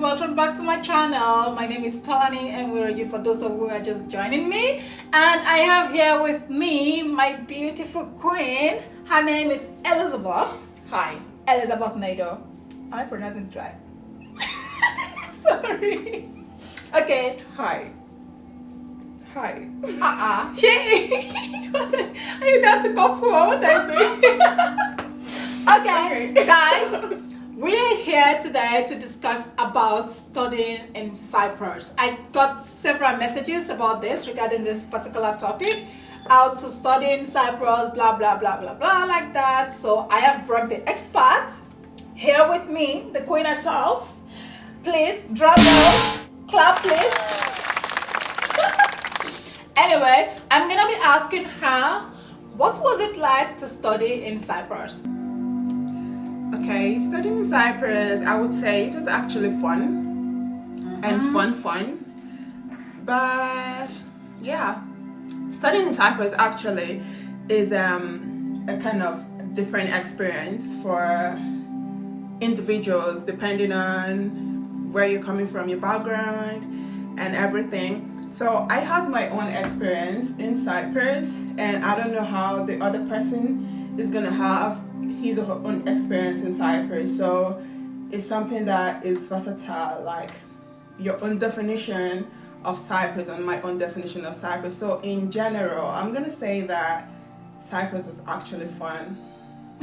welcome back to my channel. My name is Tolani and we're you for those of you who are just joining me. And I have here with me my beautiful queen. Her name is Elizabeth. Hi, Elizabeth Nebo. Am I pronouncing it right? Sorry. Okay. Hi. Hi. She. Are you dancing kung fu? What are you doing? Okay, guys. We are here today to discuss about studying in Cyprus. I got several messages about this regarding this particular topic. How to study in Cyprus, blah, blah, blah, blah, blah, like that. So I have brought the expert here with me, the queen herself. Please, drum roll, clap please. Anyway, I'm gonna be asking her, what was it like to study in Cyprus? Okay, studying in Cyprus, I would say it was actually fun and fun. But yeah, studying in Cyprus actually is a kind of different experience for individuals depending on where you're coming from, your background and everything. So I have my own experience in Cyprus and I don't know how the other person is gonna have his or her own experience in Cyprus. So it's something that is versatile, like your own definition of Cyprus and my own definition of Cyprus. So in general, I'm gonna say that Cyprus is actually fun.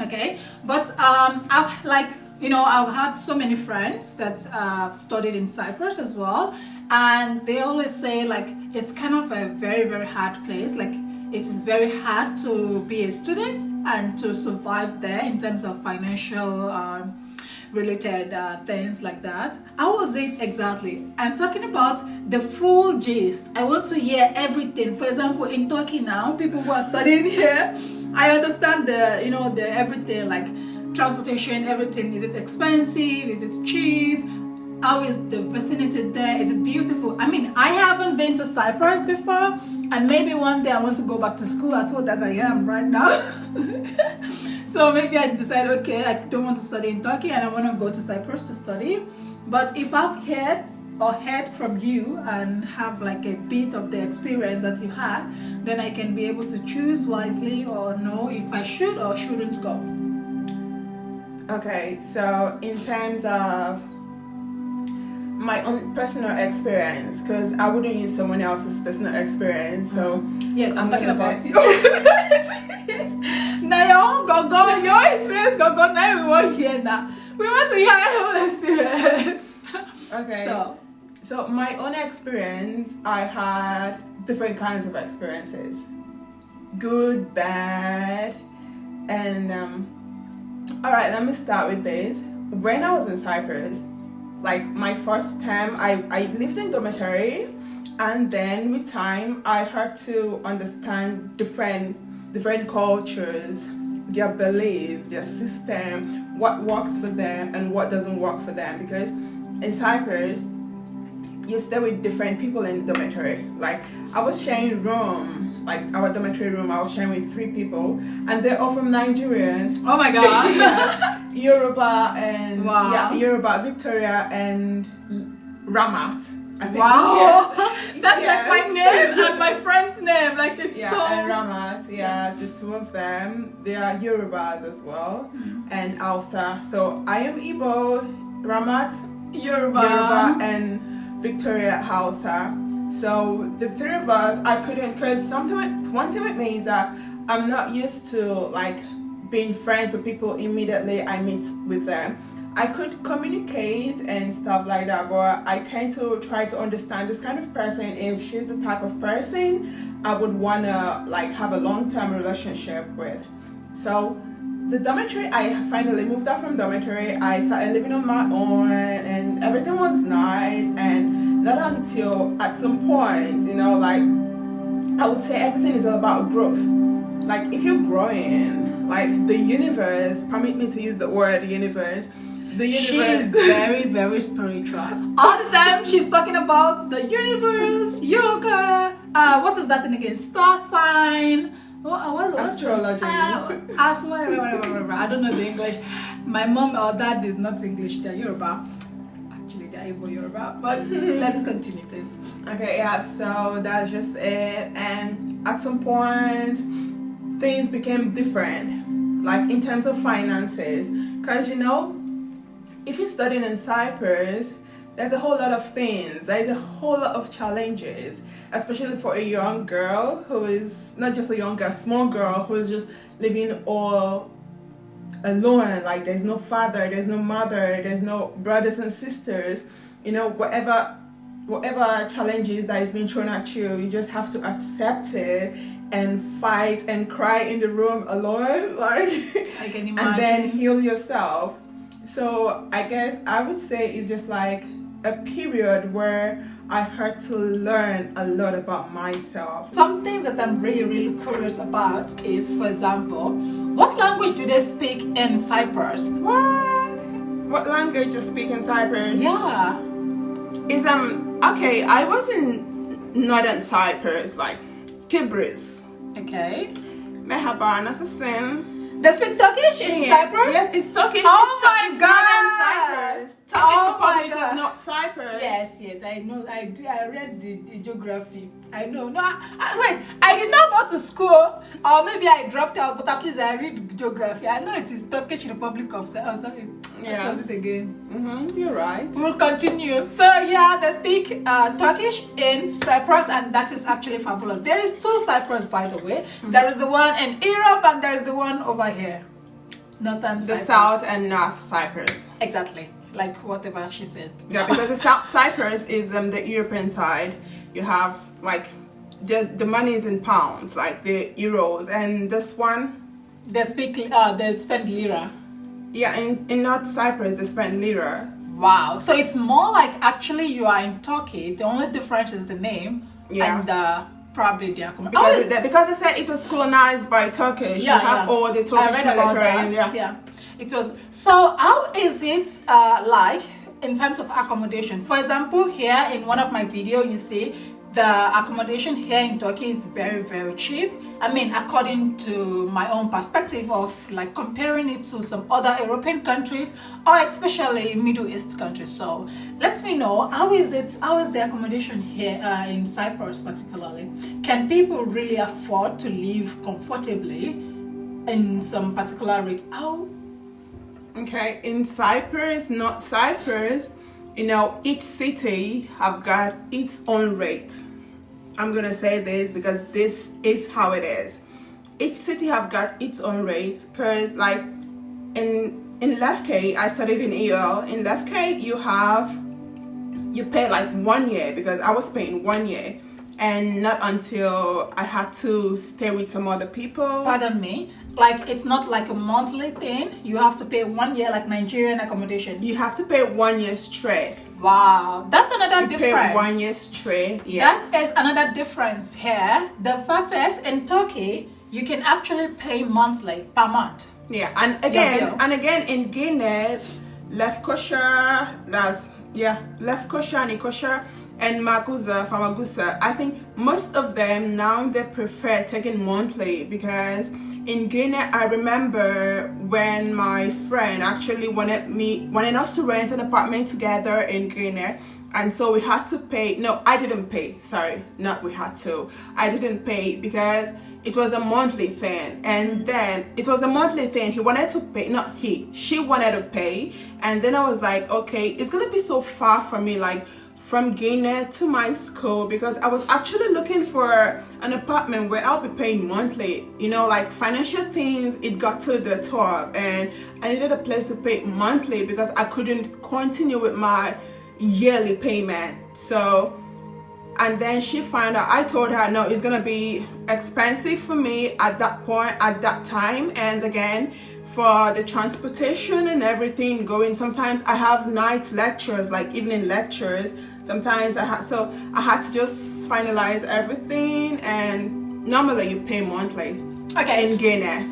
Okay, but I've had so many friends that studied in Cyprus as well, and they always say like it's kind of a very, very hard place. Like it is very hard to be a student and to survive there in terms of financial related things like that. How was it exactly? I'm talking about the full gist. I want to hear everything. For example, in Turkey now, people who are studying here, I understand the everything, like transportation, everything. Is it expensive? Is it cheap? How is the vicinity there? Is it beautiful? I mean, I haven't been to Cyprus before, and maybe one day I want to go back to school as old as I am right now. So maybe I decide, okay, I don't want to study in Turkey and I want to go to Cyprus to study. But if I've heard from you and have like a bit of the experience that you had, then I can be able to choose wisely or know if I should or shouldn't go. Okay, so in terms of my own personal experience, because I wouldn't use someone else's personal experience, so yes, I'm talking about you. Yes. Now your own go, your experience go. Now we want to hear that. We want to hear your own experience. Okay. So my own experience, I had different kinds of experiences, good, bad, and all right. Let me start with this. When I was in Cyprus, like my first time, I lived in dormitory, and then with time I had to understand different cultures, their belief, their system, what works for them and what doesn't work for them. Because in Cyprus, you stay with different people in the dormitory. Like I was sharing room, like our dormitory room, I was sharing with 3 people, and they're all from Nigeria. Oh my god. Yeah. Yoruba and wow. Yoruba, Victoria and Ramat. I think. Wow. Yeah. That's yes. like my name and my friend's name. Like it's so. And Ramat. Yeah, the 2 of them. They are Yorubas as well, and Hausa. So I am Igbo, Ramat, Yoruba, and Victoria Hausa. So the 3 of us, I couldn't, because one thing with me is that I'm not used to like being friends with people immediately I meet with them. I could communicate and stuff like that, but I tend to try to understand this kind of person. If she's the type of person I would want to like have a long-term relationship with. So the dormitory, I finally moved out from dormitory. I started living on my own and everything was nice, and not until at some point, like I would say everything is all about growth. Like if you're growing, like the universe, permit me to use the word universe, she is very, very spiritual. All the time she's talking about the universe, yoga, what is that thing again? Star sign. Astrology. Whatever. I don't know the English. My mom or dad is not English, they're Yoruba. Actually, they're Igbo Yoruba, but let's continue, please. Okay, yeah, so that's just it. And at some point, things became different, like in terms of finances. Because, you know, if you're studying in Cyprus, there's a whole lot of things. There's a whole lot of challenges, especially for a young girl who is not just a young girl, small girl who is just living all alone. Like there's no father, there's no mother, there's no brothers and sisters. You know, whatever challenges that is being thrown at you, you just have to accept it and fight and cry in the room alone, like I can imagine. And then heal yourself. So I guess I would say it's just like a period where I had to learn a lot about myself. Some things that I'm really curious about is, for example, what language do they speak in Cyprus? What language do you speak in Cyprus? Yeah. Is okay, I was in northern Cyprus, like Cyprus. Okay. Merhaba, nasılsın? They speak Turkish in Cyprus? Yes, it's Turkish. Oh my it's God! Northern Cyprus. Turkish Republic is not Cyprus. Yes, I know. I read the geography. I know. No, wait. I did not go to school, or maybe I dropped out. But at least I read geography. I know it is Turkish Republic of the. Oh, sorry. Yeah. What was it again? You're right. We'll continue. So yeah, they speak Turkish in Cyprus, and that is actually fabulous. There is two Cyprus, by the way. There is the one in Europe, and there is the one over here, northern The Cyprus. South and North Cyprus. Exactly, like whatever she said. Yeah, because the South Cyprus is the European side. You have like the money is in pounds, like the euros, and this one they spend lira. Yeah, in North Cyprus they spend lira. Wow, so it's more like actually you are in Turkey. The only difference is the name and probably the accommodation. Because they said it was colonized by Turkish. Yeah, you have all the Turkish military. Yeah, it was. So how is it like in terms of accommodation? For example, here in one of my videos, you see the accommodation here in Turkey is very cheap. I mean, according to my own perspective of like comparing it to some other European countries or especially Middle East countries. So let me know, how is the accommodation here in Cyprus particularly? Can people really afford to live comfortably in some particular rates? Okay, in Cyprus, North Cyprus, you know, each city have got its own rate. I'm gonna say this because this is how it is. Each city have got its own rate. Cause like in Lefke, I studied in EL. In Lefke, you pay like 1 year, because I was paying 1 year, and not until I had to stay with some other people. Pardon me. Like it's not like a monthly thing. You have to pay 1 year like Nigerian accommodation. You have to pay 1 year straight. Wow, that's another difference. Pay 1 year straight. Yes. That is another difference here. The fact is, in Turkey, you can actually pay monthly per month. Yeah, and again in Guinea, Lefkoşa, Lefkoşa, Nikosha, and Magusa, Famagusa, I think most of them now they prefer taking monthly, because in Guinea, I remember when my friend actually wanted us to rent an apartment together in Guinea, and so we had to pay. No, I didn't pay. Sorry, not we had to. I didn't pay because it was a monthly thing, and then it was a monthly thing. He wanted to pay, not he. She wanted to pay, and then I was like, okay, it's gonna be so far from me, like from Guinea to my school, because I was actually looking for an apartment where I'll be paying monthly. You know, like financial things, it got to the top, and I needed a place to pay monthly because I couldn't continue with my yearly payment. So, and then she found out, I told her, no, it's gonna be expensive for me at that point, at that time, and again, for the transportation and everything going. Sometimes I have night lectures, like evening lectures. Sometimes I had to just finalize everything, and normally you pay monthly. Okay. In Guinea.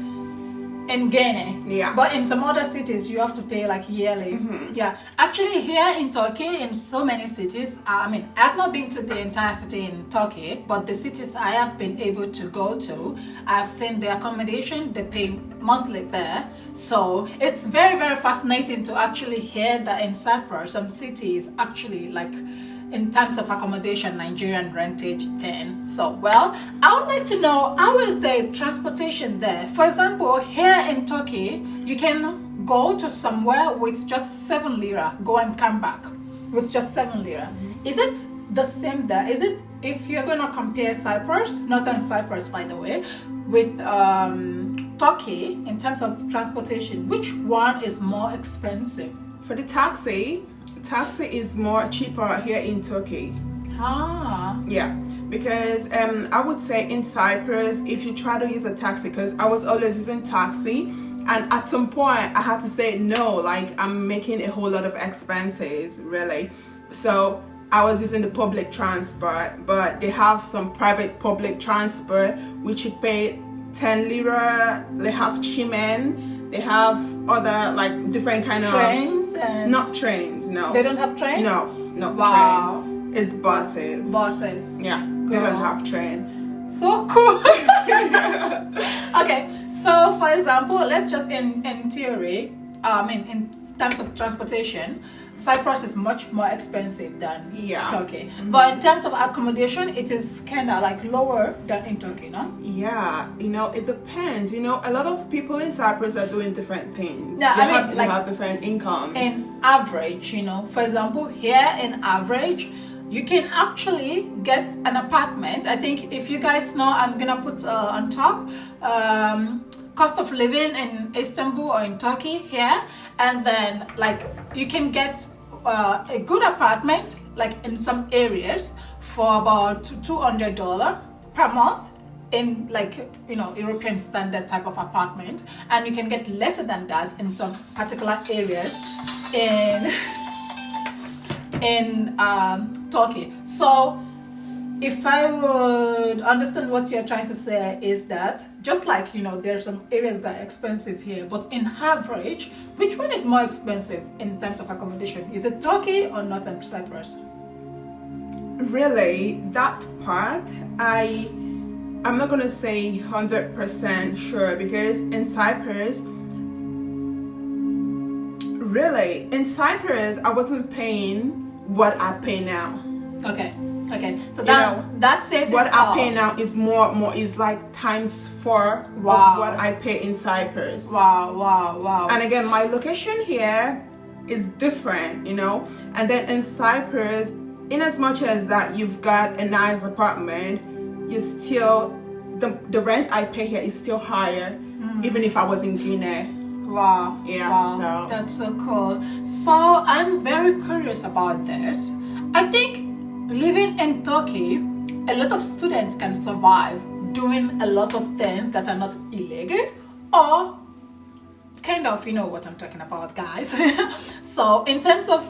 In Guinea. Yeah. But in some other cities, you have to pay like yearly. Yeah. Actually, here in Turkey, in so many cities, I mean, I've not been to the entire city in Turkey, but the cities I have been able to go to, I've seen the accommodation, they pay monthly there. So it's very, very fascinating to actually hear that in Cyprus, some cities actually like, in terms of accommodation, Nigerian rentage thing. So, well, I would like to know, how is the transportation there? For example, here in Turkey, you can go to somewhere with just 7 lira, go and come back with just 7 lira. Is it the same there? Is it, if you're going to compare Cyprus, northern Cyprus, by the way, with Turkey in terms of transportation, which one is more expensive? For the taxi is more cheaper here in Turkey. Yeah, because I would say in Cyprus, if you try to use a taxi, because I was always using taxi, and at some point I had to say no, like I'm making a whole lot of expenses, really. So I was using the public transport, but they have some private public transport which you pay 10 lira. They have Chimen, they have other like different kind of trains and not trains. No, they don't have trains. No, not wow. train. It's buses. Buses. Yeah, they don't have train. So cool. Okay, so for example, let's just in theory, in terms of transportation, Cyprus is much more expensive than Turkey. But in terms of accommodation, it is kind of like lower than in Turkey, no? Yeah, it depends. A lot of people in Cyprus are doing different things. Yeah, they have different income. In average, for example, here in average, you can actually get an apartment. I think if you guys know, I'm gonna put on top cost of living in Istanbul or in Turkey here, and then like you can get a good apartment like in some areas for about $200 per month in like European standard type of apartment, and you can get lesser than that in some particular areas in Turkey. So if I would understand what you're trying to say is that just like there's some areas that are expensive here, but in average, which one is more expensive in terms of accommodation? Is it Turkey or Northern Cyprus? Really, that part I'm not gonna say 100% sure, because in Cyprus I wasn't paying what I pay now. Okay, so that says what I pay now is more is like times 4 of what I pay in Cyprus. Wow. And again, my location here is different, and then in Cyprus, in as much as that you've got a nice apartment, you still the rent I pay here is still higher, even if I was in Guinea. Wow. So that's so cool. So I'm very curious about this. I think living in Turkey, a lot of students can survive doing a lot of things that are not illegal, or kind of, what I'm talking about, guys. So in terms of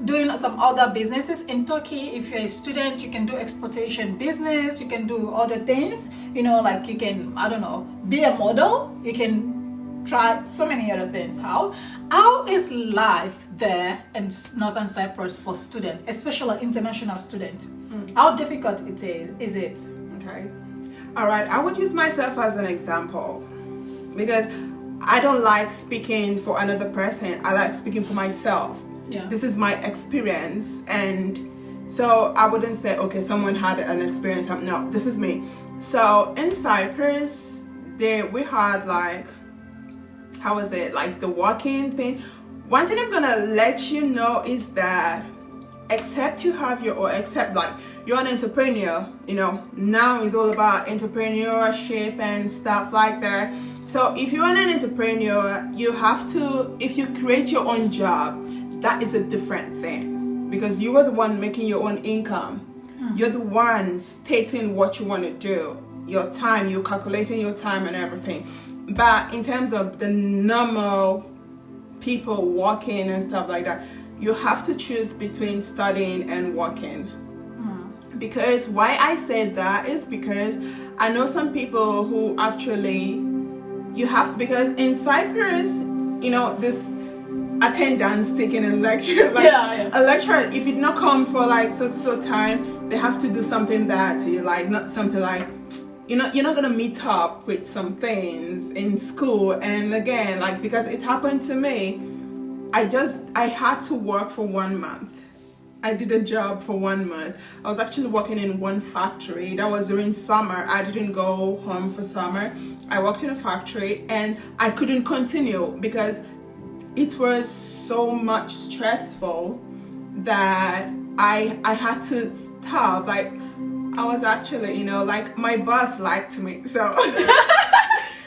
doing some other businesses in Turkey, if you're a student, you can do exportation business, you can do other things, like you can, I don't know, be a model, you can try so many other things. How is life there in Northern Cyprus for students, especially international students? How difficult is it? Okay. All right, I would use myself as an example, because I don't like speaking for another person. I like speaking for myself. Yeah. This is my experience, and so I wouldn't say, okay, someone had an experience. No, this is me. So in Cyprus, we had like, how was it, like the walking thing. One thing I'm gonna let you know is that except like you're an entrepreneur, now it's all about entrepreneurship and stuff like that. So if you're an entrepreneur, you have to, if you create your own job, that is a different thing, because you are the one making your own income. You're the one stating what you want to do, your time, you're calculating your time and everything. But in terms of the normal people working and stuff like that, you have to choose between studying and working. Because why I said that is because I know some people who actually, you have, because in Cyprus, you know, this attendance taking a lecture, like a lecturer, if you not come for like so time, they have to do something that you like, not something like, you're not gonna meet up with some things in school. And again, like, because it happened to me, I had to work for 1 month. I did a job for 1 month. I was actually working in one factory. That was during summer. I didn't go home for summer. I worked in a factory and I couldn't continue because it was so much stressful that I had to stop. Like, I was actually, you know, like, my boss liked me, so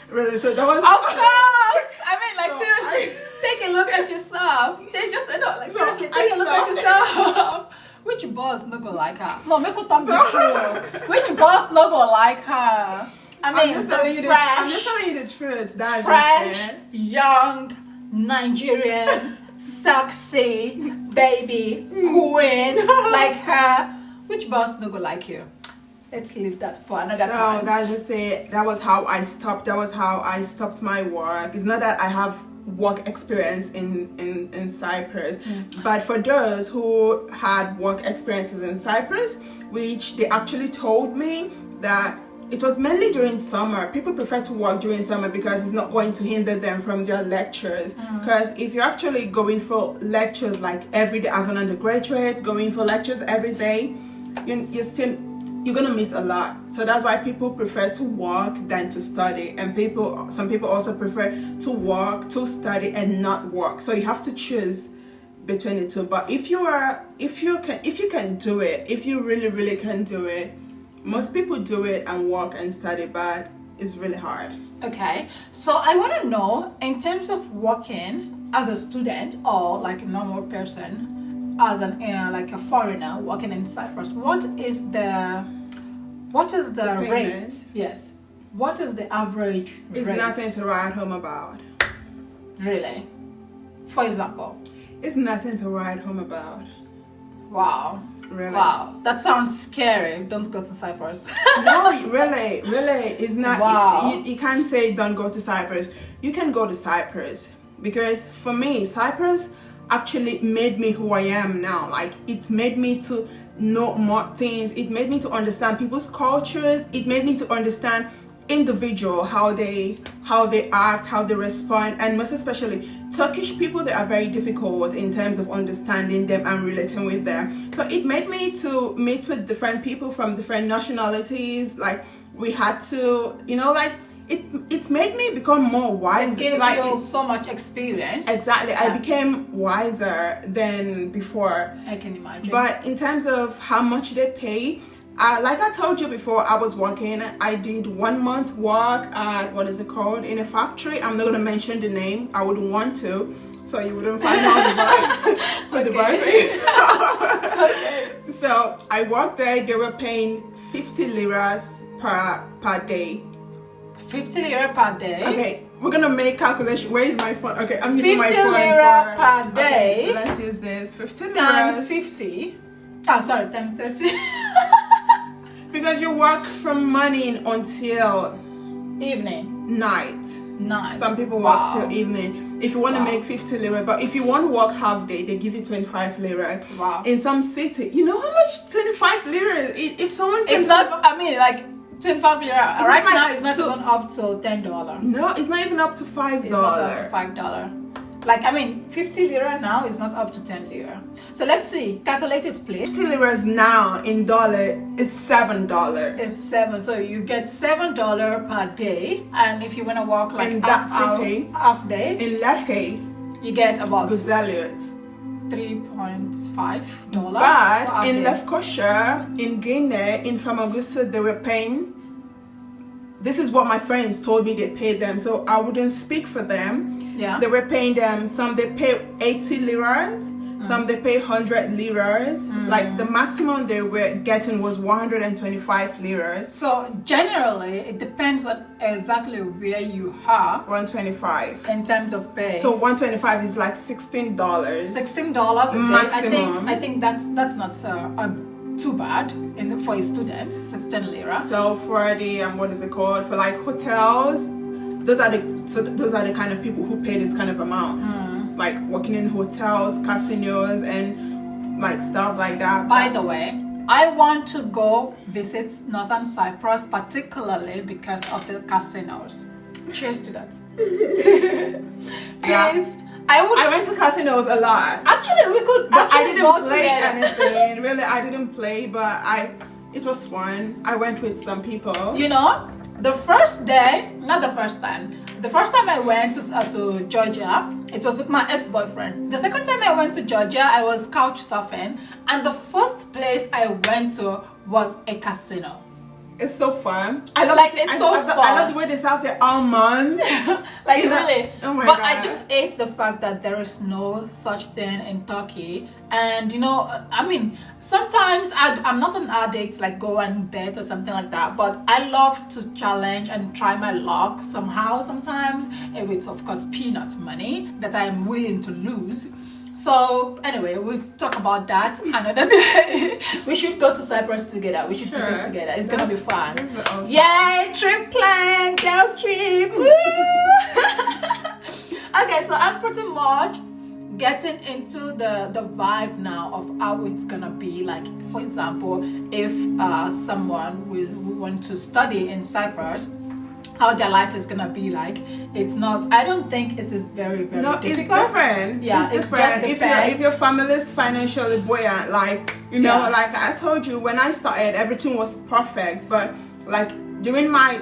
really, so that was, of course. I mean, like, so seriously, take a look at yourself. They just, like, seriously, take a look at yourself. Which boss not gonna like her? No, make her talk the truth. Which boss not gonna like her? I mean, I'm just telling you the truth. That's fresh, young, Nigerian, sexy, baby, queen, like her. Which boss no go like you? Let's leave that for another time. So that's just it. That was how I stopped. That was how I stopped my work. It's not that I have work experience in Cyprus, but for those who had work experiences in Cyprus, which they actually told me that it was mainly during summer. People prefer to work during summer because it's not going to hinder them from their lectures. Because if you're actually going for lectures like every day as an undergraduate, going for lectures every day, you're gonna miss a lot. So that's why people prefer to work than to study. And some people also prefer to work, to study, and not work. So you have to choose between the two. But if you can do it, if you really can do it, most people do it and work and study, but it's really hard. Okay, so I want to know, in terms of working as a student or like a normal person, as an like a foreigner working in Cyprus, what is the rate? Yes, what is the average rate? It's nothing to write home about. Really? For example? It's nothing to write home about. Wow. Really? Wow, that sounds scary. Don't go to Cyprus. No, really, it's not. Wow. You can't say don't go to Cyprus. You can go to Cyprus, because for me, Cyprus actually made me who I am now. Like, it made me to know more things. It made me to understand people's cultures. It made me to understand individual, how they act, how they respond, and most especially Turkish people. They are very difficult in terms of understanding them and relating with them. So it made me to meet with different people from different nationalities. Like, we had to, like, it made me become more wise. It gave like, you so much experience. Exactly. Yeah. I became wiser than before. I can imagine. But in terms of how much they pay, like I told you before, I was working. I did 1 month work at, what is it called, in a factory. I'm not going to mention the name. I wouldn't want to, so you wouldn't find out who the boss is. Okay. So I worked there. They were paying 50 liras per day. 50 lira per day? Okay, we're going to make calculation. Where is my phone? Okay, I'm using my phone. 50 lira per day. Okay, let's use this. 50 liras. Times 50. Oh, sorry, times 30. Because you work from morning until evening. Night. Some people wow. work till evening. If you want to make 50 lira, but if you want to work half day, they give you 25 lira. Wow. In some city, you know how much 25 lira is? If someone can, it's not, I mean, like 25 lira right like, now it's not even up to $10. No, it's not even up to $5. It's not up to $5. Like, I mean, 50 lira now is not up to 10 lira. So let's see, calculate it please. 50 liras now in dollar is $7. It's 7, so you get $7 per day. And if you want to work like in that city, half day, in Lefkade, you get about $3.5. But in Lefkosha, in Guinea, in Famagusta, they were paying. This is what my friends told me they paid them, so I wouldn't speak for them. Yeah. They were paying them, some they pay 80 liras, some they pay 100 liras. Like, the maximum they were getting was 125 liras. So generally, it depends on exactly where you are. 125. In terms of pay. So 125 is like $16. $16 a day. Maximum. I think that's not too bad for a student. 16 lira. So for the what is it called, for like hotels, those are the So those are the kind of people who pay this kind of amount, like working in hotels, casinos, and like stuff like that. By the way, I want to go visit Northern Cyprus, particularly because of the casinos. Cheers to that. Yes, I went to casinos a lot. Actually, we could. But I actually didn't go play together. anything. Really, I didn't play, but it was fun. I went with some people. You know, the first day, not the first time. The first time I went to Georgia, it was with my ex-boyfriend. The second time I went to Georgia, I was couch surfing, and the first place I went to was a casino. It's so fun. I love Like, it's so fun. I love the way they have their almonds. Like, really. Oh my but God. I just hate the fact that there is no such thing in Turkey. And you know, I mean, sometimes I'm not an addict, like go and bet or something like that, but I love to challenge and try my luck somehow sometimes, with of course peanut money that I am willing to lose. So anyway, we'll talk about that another day. We should go to Cyprus together. We should visit together. It's gonna be fun. Awesome. Yay, trip plan, girls trip. Woo! Okay, so I'm pretty much getting into the vibe now of how it's gonna be. Like, for example, if someone will want to study in Cyprus, how their life is gonna be like. It's not, I don't think it is very difficult. It's different. Yeah, it's different. If your family is financially buoyant, like, you know, like I told you, when I started, everything was perfect, but like during my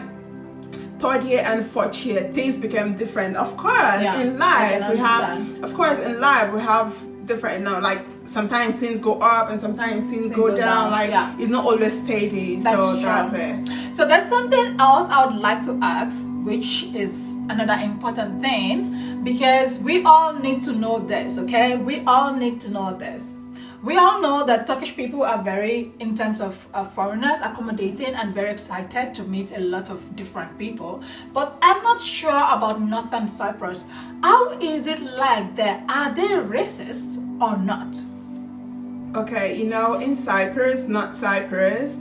third year and fourth year, things became different. Of course, in life we have different, you know, like sometimes things go up and sometimes things go down. Like, it's not always steady. That's it. So there's something else I would like to ask, which is another important thing, because we all need to know this, okay? We all need to know this. We all know that Turkish people are very, in terms of foreigners, accommodating and very excited to meet a lot of different people. But I'm not sure about Northern Cyprus. How is it like there? Are they racist or not? Okay, you know, in Cyprus, not Cyprus.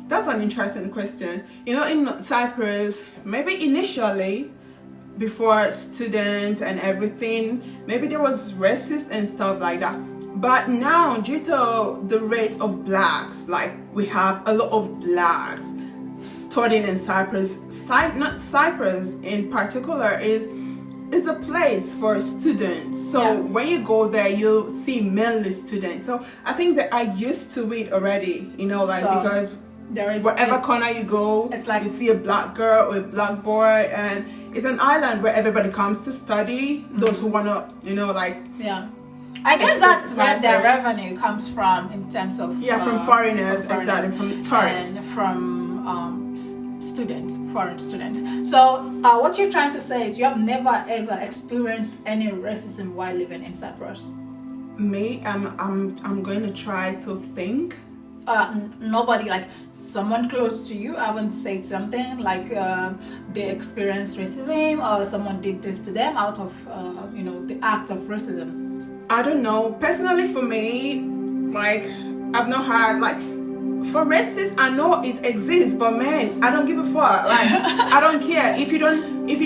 That's an interesting question. You know, in Cyprus, maybe initially, before students and everything, maybe there was racist and stuff like that. But now, due to the rate of blacks, like we have a lot of blacks studying in Cyprus. Not Cyprus in particular is a place for students. So when you go there, you'll see mainly students. So I think that I used to it already, you know, like, because there is wherever corner you go, it's like you see a black girl or a black boy, and it's an island where everybody comes to study. Those who wanna, you know, like, I guess that's where their revenue comes from in terms of from foreigners, exactly, from tourists and from students, foreign students. So what you're trying to say is you have never ever experienced any racism while living in Cyprus? Me, I'm going to try to think. Nobody, like someone close to you haven't said something like they experienced racism or someone did this to them out of you know, the act of racism? I don't know. Personally, for me, like, I've not had, like, for racists, I know it exists, but man, I don't give a fuck. Like, I don't care. If you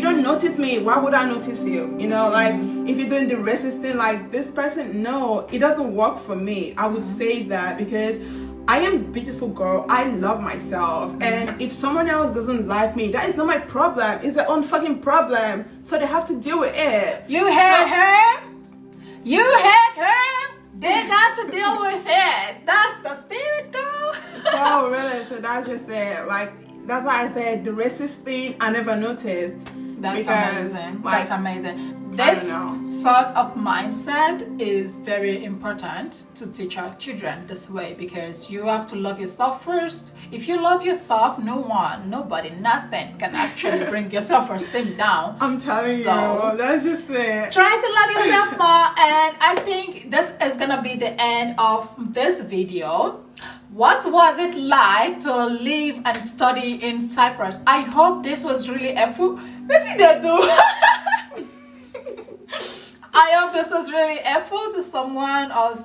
don't notice me, why would I notice you? You know, like, if you're doing the racist thing, like this person, no, it doesn't work for me. I would say that because I am a beautiful girl. I love myself. And if someone else doesn't like me, that is not my problem. It's their own fucking problem. So they have to deal with it. You hate her? You hate her? They got to deal with it. That's the spirit, girl. So really, so that's just it. Like, that's why I said the racist thing I never noticed. That's amazing. Like, that's amazing. This sort of mindset is very important to teach our children this way, because you have to love yourself first. If you love yourself, no one, nobody, nothing can actually bring your self-esteem down. I'm telling you, that's just it. Try to love yourself more, and I think this is gonna be the end of this video. What was it like to live and study in Cyprus? I hope this was really helpful. What did they do? I hope this was really helpful to someone or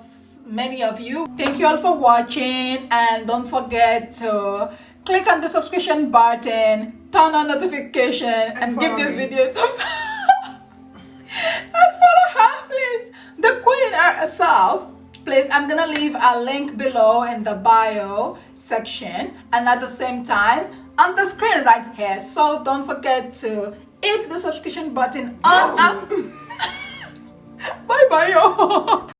many of you. Thank you all for watching, and don't forget to click on the subscription button turn on notification, and give this me. video a thumbs up. And follow her, please. The queen herself. Please, I'm gonna leave a link below in the bio section, and at the same time on the screen right here. So don't forget to hit the subscription button on up. Bye bye.